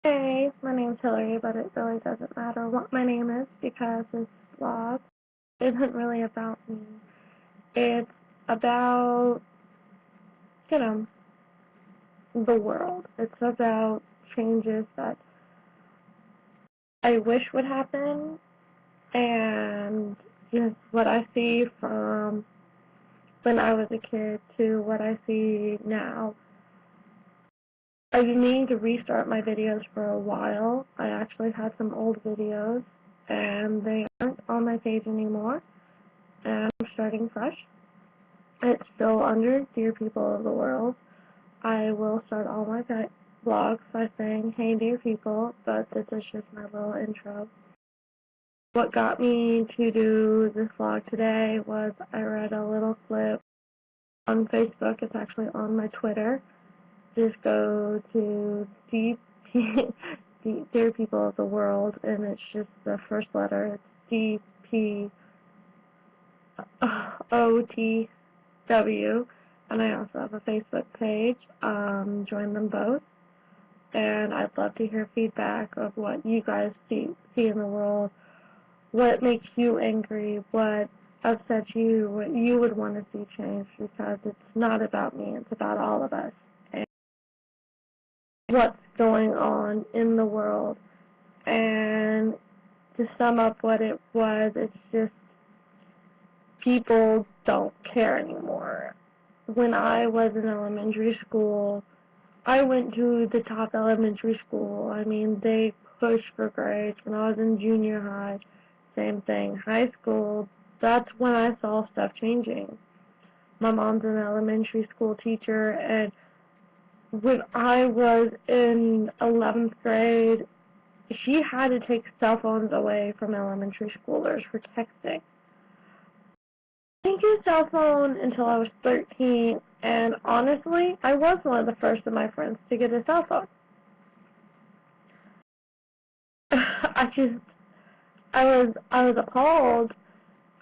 Hey, my name's Hillary, but it really doesn't matter what my name is because this vlog isn't really about me. It's about, you know, the world. It's about changes that I wish would happen and just what I see from when I was a kid to what I see now. I've been meaning to restart my videos for a while. I actually had some old videos and they aren't on my page anymore, and I'm starting fresh. It's still under Dear People of the World. I will start all my vlogs by saying, hey dear people, but this is just my little intro. What got me to do this vlog today was I read a little clip on Facebook. It's actually on my Twitter. Just go to Dear People of the World, and it's just the first letter. It's DPOTW, and I also have a Facebook page. Join them both, and I'd love to hear feedback of what you guys see in the world, what makes you angry, what upsets you, what you would want to see changed, because it's not about me, it's about all of us. What's going on in the world. And to sum up what it was, it's just people don't care anymore. When I was in elementary school, I went to the top elementary school. I mean, they pushed for grades. When I was in junior high, same thing. High school, that's when I saw stuff changing. My mom's an elementary school teacher, and when I was in 11th grade, she had to take cell phones away from elementary schoolers for texting. I didn't get a cell phone until I was 13, and honestly, I was one of the first of my friends to get a cell phone. I was appalled.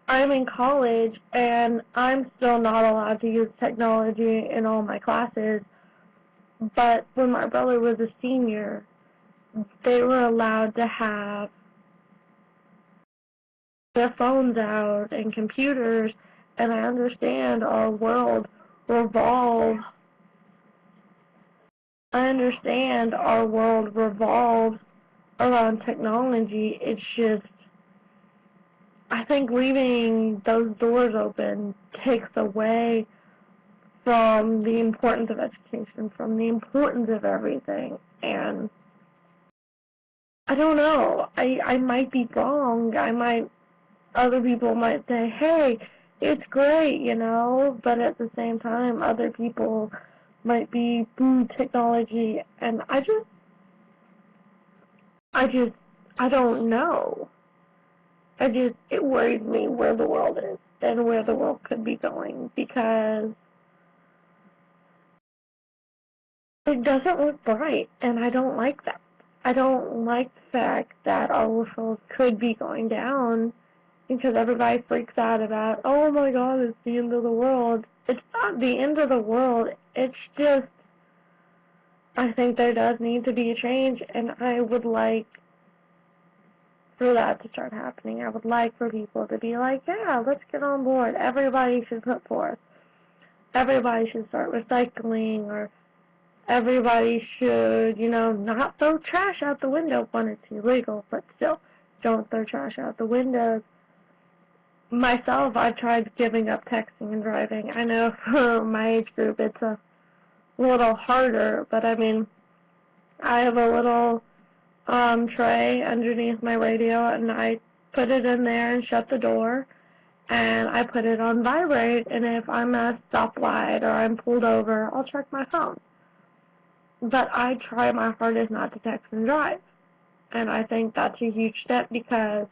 I'm in college, and I'm still not allowed to use technology in all my classes, but when my brother was a senior, they were allowed to have their phones out and computers, and I understand our world revolves. Around technology. It's just, I think leaving those doors open takes away from the importance of education, from the importance of everything, and I don't know. I might be wrong. Other people might say, hey, it's great, but at the same time, other people might be boo technology, and I don't know. It worries me where the world is and where the world could be going, because it doesn't look bright, and I don't like that. I don't like the fact that our world could be going down, because everybody freaks out about, oh my god, it's the end of the world. It's not the end of the world. It's just, I think there does need to be a change, and I would like for that to start happening. I would like for people to be like, yeah, let's get on board. Everybody should put forth. Everybody should start recycling, or everybody should, not throw trash out the window when it's illegal, but still, don't throw trash out the windows. Myself, I've tried giving up texting and driving. I know for my age group it's a little harder, but I mean, I have a little tray underneath my radio, and I put it in there and shut the door, and I put it on vibrate, and if I'm at a stoplight or I'm pulled over, I'll check my phone. But I try my hardest not to text and drive, and I think that's a huge step, because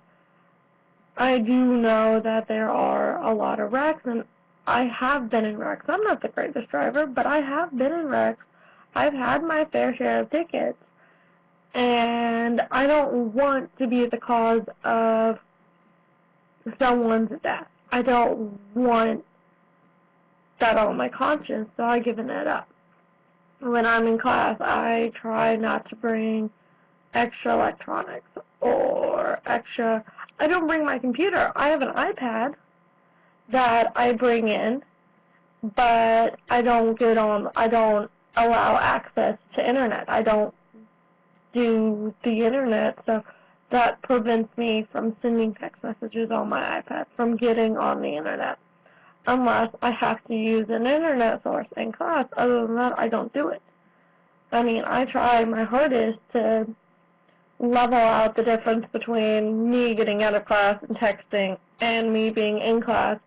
I do know that there are a lot of wrecks, and I have been in wrecks. I'm not the greatest driver, but I have been in wrecks. I've had my fair share of tickets, and I don't want to be the cause of someone's death. I don't want that on my conscience, so I've given it up. When I'm in class, I try not to bring extra electronics or extra. I don't bring my computer. I have an iPad that I bring in, but I don't allow access to internet. I don't do the internet, so that prevents me from sending text messages on my iPad, from getting on the internet, unless I have to use an internet source in class. Other than that, I don't do it. I mean, I try my hardest to level out the difference between me getting out of class and texting and me being in class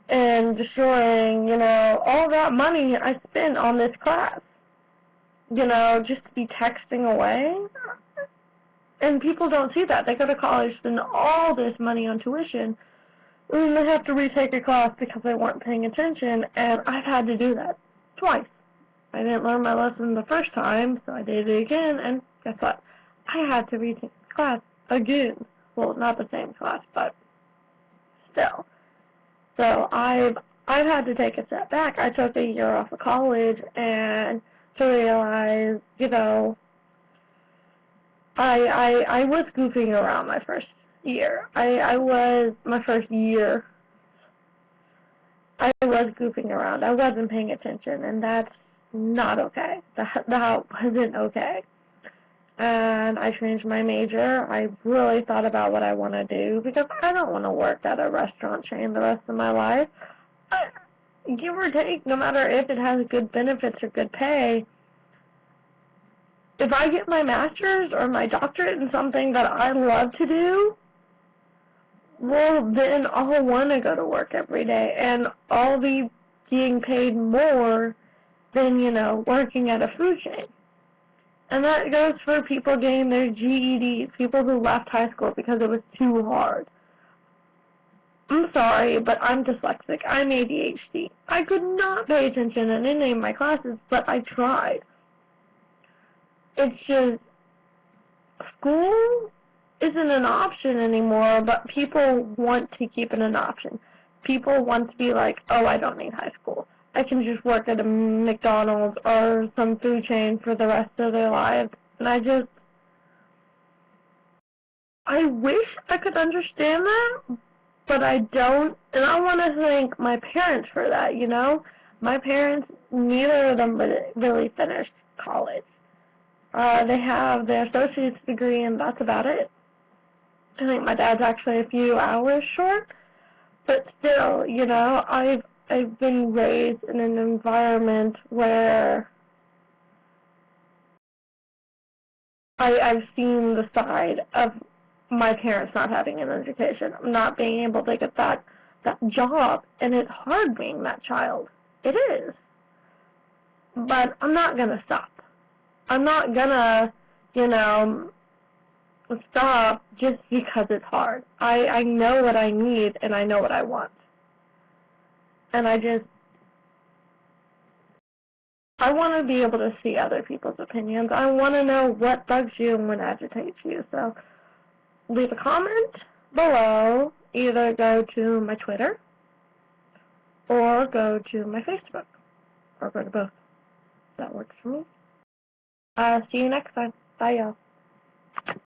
and destroying, all that money I spent on this class, just to be texting away. And people don't see that. They go to college, spend all this money on tuition, and then they have to retake a class because they weren't paying attention, and I've had to do that twice. I didn't learn my lesson the first time, so I did it again, and guess what? I had to retake the class again. Well, not the same class, but still. So I've had to take a step back. I took a year off of college and to realize, I was goofing around my first year. I was goofing around. I wasn't paying attention, and that's not okay. That wasn't okay. And I changed my major. I really thought about what I want to do because I don't want to work at a restaurant chain the rest of my life. Give or take, no matter if it has good benefits or good pay, if I get my master's or my doctorate in something that I love to do, well, then I'll want to go to work every day, and I'll be being paid more than, working at a food chain. And that goes for people getting their GEDs, people who left high school because it was too hard. I'm sorry, but I'm dyslexic. I'm ADHD. I could not pay attention in any of my classes, but I tried. It's just, school isn't an option anymore, but people want to keep it an option. People want to be like, oh, I don't need high school. I can just work at a McDonald's or some food chain for the rest of their lives. And I wish I could understand that, but I don't. And I want to thank my parents for that, My parents, neither of them really finished college. They have their associate's degree, and that's about it. I think my dad's actually a few hours short. But still, I've been raised in an environment where I've seen the side of my parents not having an education, not being able to get that job, and it's hard being that child. It is. But I'm not going to stop. I'm not going to, stop just because it's hard. I know what I need, and I know what I want. And I want to be able to see other people's opinions. I want to know what bugs you and what agitates you. So leave a comment below. Either go to my Twitter or go to my Facebook, or go to both. That works for me. See you next time. Bye, y'all.